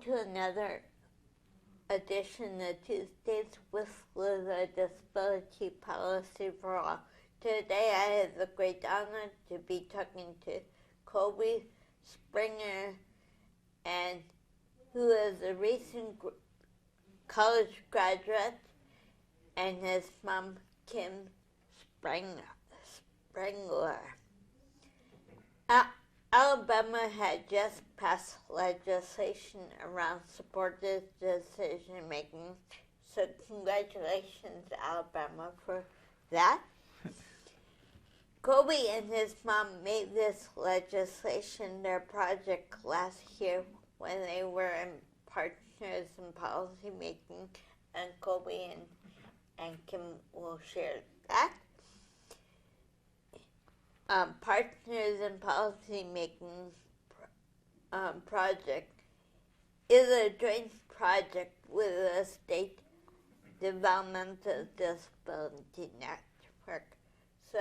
to another edition of Tuesdays with Liz, Disability Policy for All. Today I have the great honor to be talking to Colby Springer, and who is a recent college graduate, and his mom, Kim Springler. Alabama had just passed legislation around supportive decision making, so congratulations, Alabama, for that. Colby and his mom made this legislation their project last year when they were in partners in policy making, and Colby and Kim will share that. Partners in Policy Making project is a joint project with the State Developmental Disability Network. So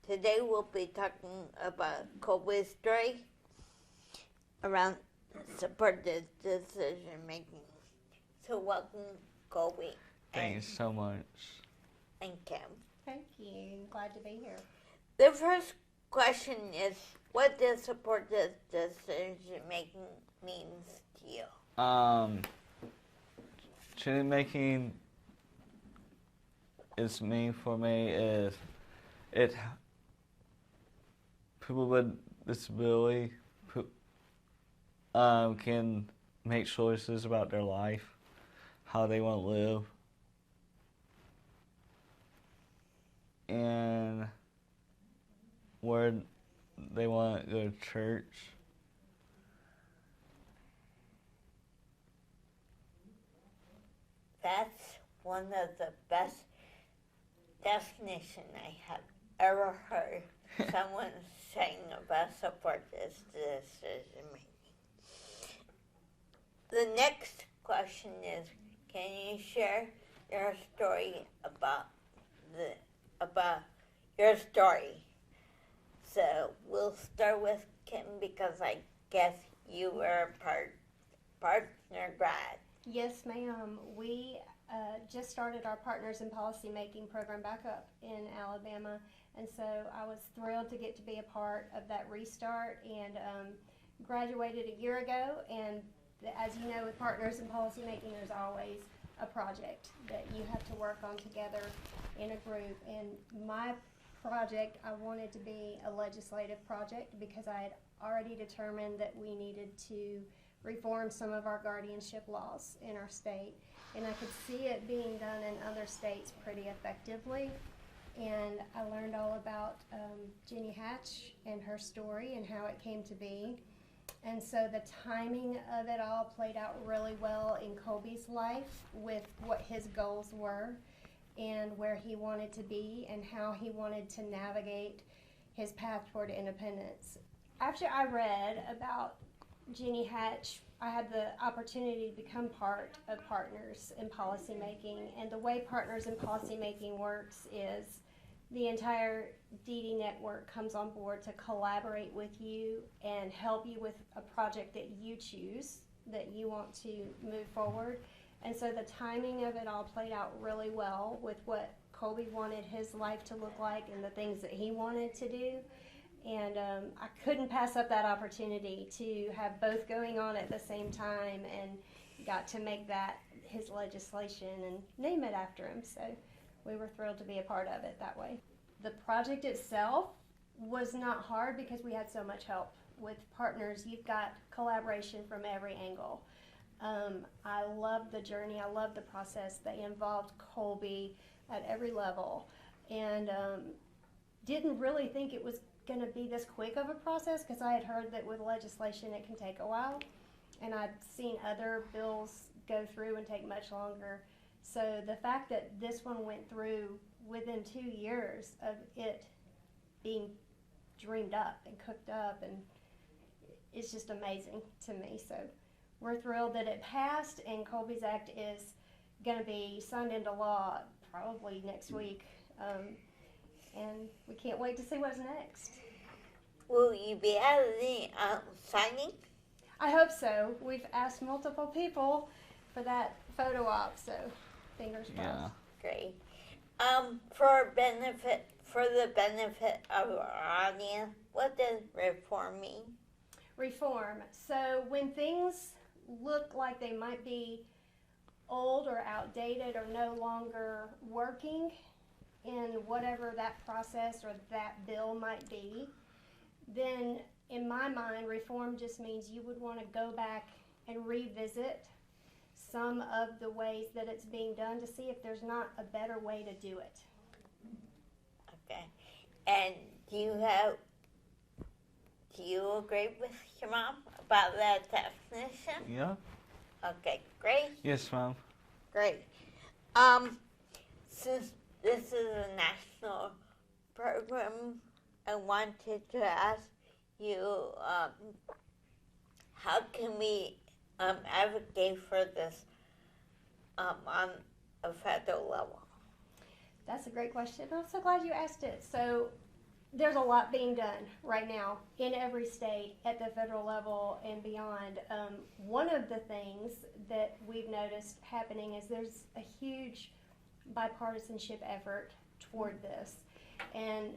today we'll be talking about Colby's story around supportive decision making. So welcome, Colby. Thanks so much. And Kim. Thank you. Glad to be here. The first question is, what does supportive decision making means to you? Decision making is mean for me is it people with disability can make choices about their life, how they want to live, and where they want to go to church. That's one of the best definitions I have ever heard someone saying about supportive decision making. The next question is, can you share your story about your story? So we'll start with Kim, because I guess you were a partner grad. Yes, ma'am. We just started our Partners in Policy Making program back up in Alabama, and so I was thrilled to get to be a part of that restart, and graduated a year ago. And as you know, with Partners in Policy Making, there's always a project that you have to work on together in a group. And my project, I wanted to be a legislative project because I had already determined that we needed to reform some of our guardianship laws in our state, and I could see it being done in other states pretty effectively. And I learned all about Jenny Hatch and her story and how it came to be. And so the timing of it all played out really well in Colby's life with what his goals were and where he wanted to be and how he wanted to navigate his path toward independence. After I read about Jenny Hatch, I had the opportunity to become part of Partners in Policy Making. And the way Partners in Policy Making works is the entire DD network comes on board to collaborate with you and help you with a project that you choose, that you want to move forward. And so the timing of it all played out really well with what Colby wanted his life to look like and the things that he wanted to do. And I couldn't pass up that opportunity to have both going on at the same time, and got to make that his legislation and name it after him. So we were thrilled to be a part of it that way. The project itself was not hard because we had so much help. With Partners, you've got collaboration from every angle. I loved the journey. I loved the process. They involved Colby at every level, and didn't really think it was going to be this quick of a process, because I had heard that with legislation it can take a while, and I'd seen other bills go through and take much longer. So the fact that this one went through within 2 years of it being dreamed up and cooked up, and it's just amazing to me. So we're thrilled that it passed, and Colby's Act is going to be signed into law probably next week. And we can't wait to see what's next. Will you be at the signing? I hope so. We've asked multiple people for that photo op, so fingers crossed. Yeah. Great. For the benefit of our audience, what does reform mean? Reform. So when things look like they might be old or outdated or no longer working in whatever that process or that bill might be, then in my mind, reform just means you would want to go back and revisit some of the ways that it's being done to see if there's not a better way to do it. Okay. And do you agree with your mom about that definition? Yeah. Okay, great. Yes, Mom. Great. Since this is a national program, I wanted to ask you, how can we advocate for this on a federal level? That's a great question. I'm so glad you asked it. So there's a lot being done right now in every state at the federal level and beyond. One of the things that we've noticed happening is there's a huge bipartisanship effort toward this. And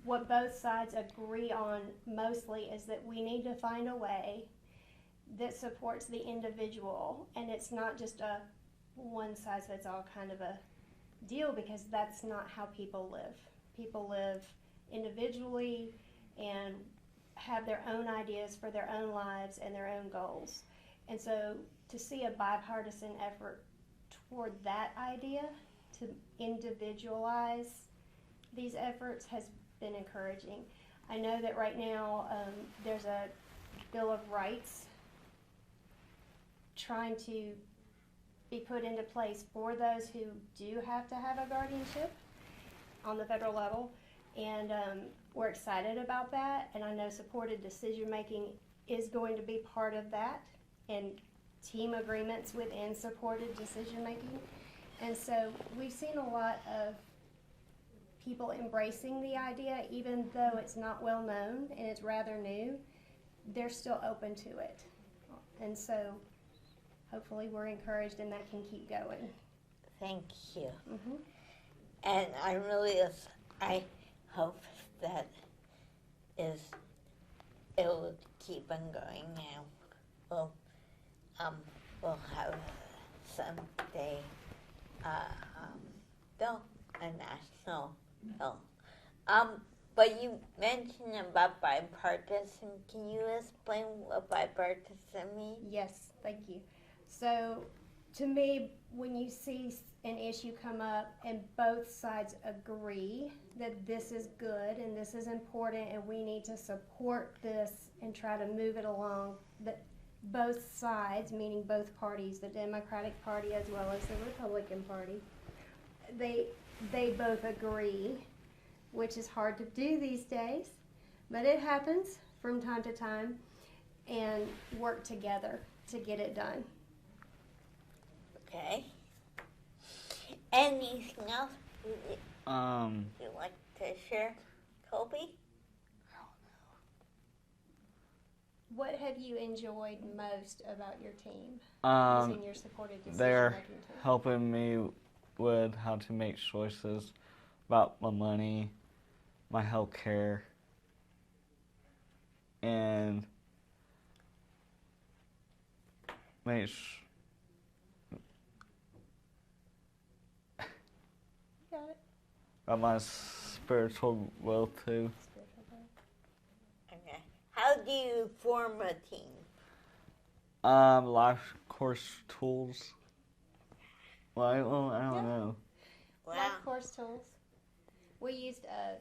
what both sides agree on mostly is that we need to find a way that supports the individual, and it's not just a one size fits all kind of a deal, because that's not how people live. People live individually and have their own ideas for their own lives and their own goals. And so to see a bipartisan effort toward that idea, to individualize these efforts, has been encouraging. I know that right now there's a Bill of Rights trying to be put into place for those who do have to have a guardianship on the federal level, and we're excited about that. And I know supported decision making is going to be part of that, and team agreements within supported decision making. And so we've seen a lot of people embracing the idea, even though it's not well known and it's rather new. They're still open to it, and so hopefully we're encouraged and that can keep going. Thank you. Mm-hmm. And I hope that it will keep on going now. We'll have someday bill, a national bill. But you mentioned about bipartisan. Can you explain what bipartisan means? Yes, thank you. So to me, when you see an issue come up and both sides agree that this is good and this is important and we need to support this and try to move it along, that both sides, meaning both parties, the Democratic Party as well as the Republican Party, they both agree, which is hard to do these days, but it happens from time to time, and work together to get it done. Okay. Anything else you'd like to share, Colby? What have you enjoyed most about your team, using your supported they're decision-making tool? helping me with how to make choices about my money, my health care, and make Got it. about my spiritual will too. Spiritual growth. Okay. How do you form a team? Life course tools. Well, I don't Yeah. know. Wow. Life course tools. We used a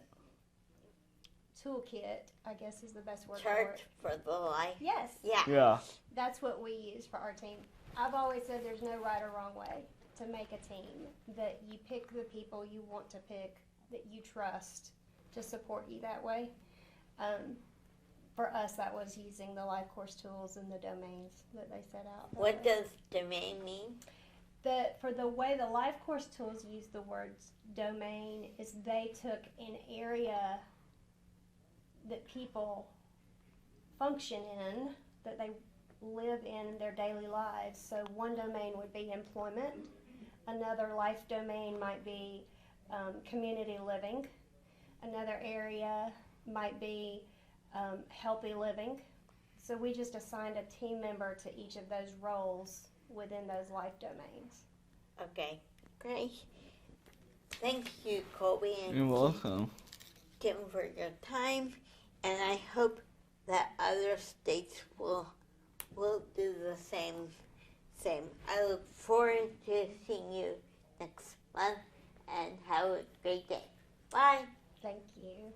toolkit, I guess is the best word for Church it. for the life. Yes, Yeah. Yeah. that's what we use for our team. I've always said there's no right or wrong way to make a team, that you pick the people you want to pick, that you trust to support you that way. For us, that was using the life course tools and the domains that they set out. What does domain mean? For the way the life course tools use the words domain, is they took an area that people function in, that they live in their daily lives. So one domain would be employment, another life domain might be community living, another area might be healthy living. So we just assigned a team member to each of those roles within those life domains. Okay, great. Thank you, Colby and You're welcome. Tim, for your time, and I hope that other states will do the same. I look forward to seeing you next month, and have a great day. Bye. Thank you.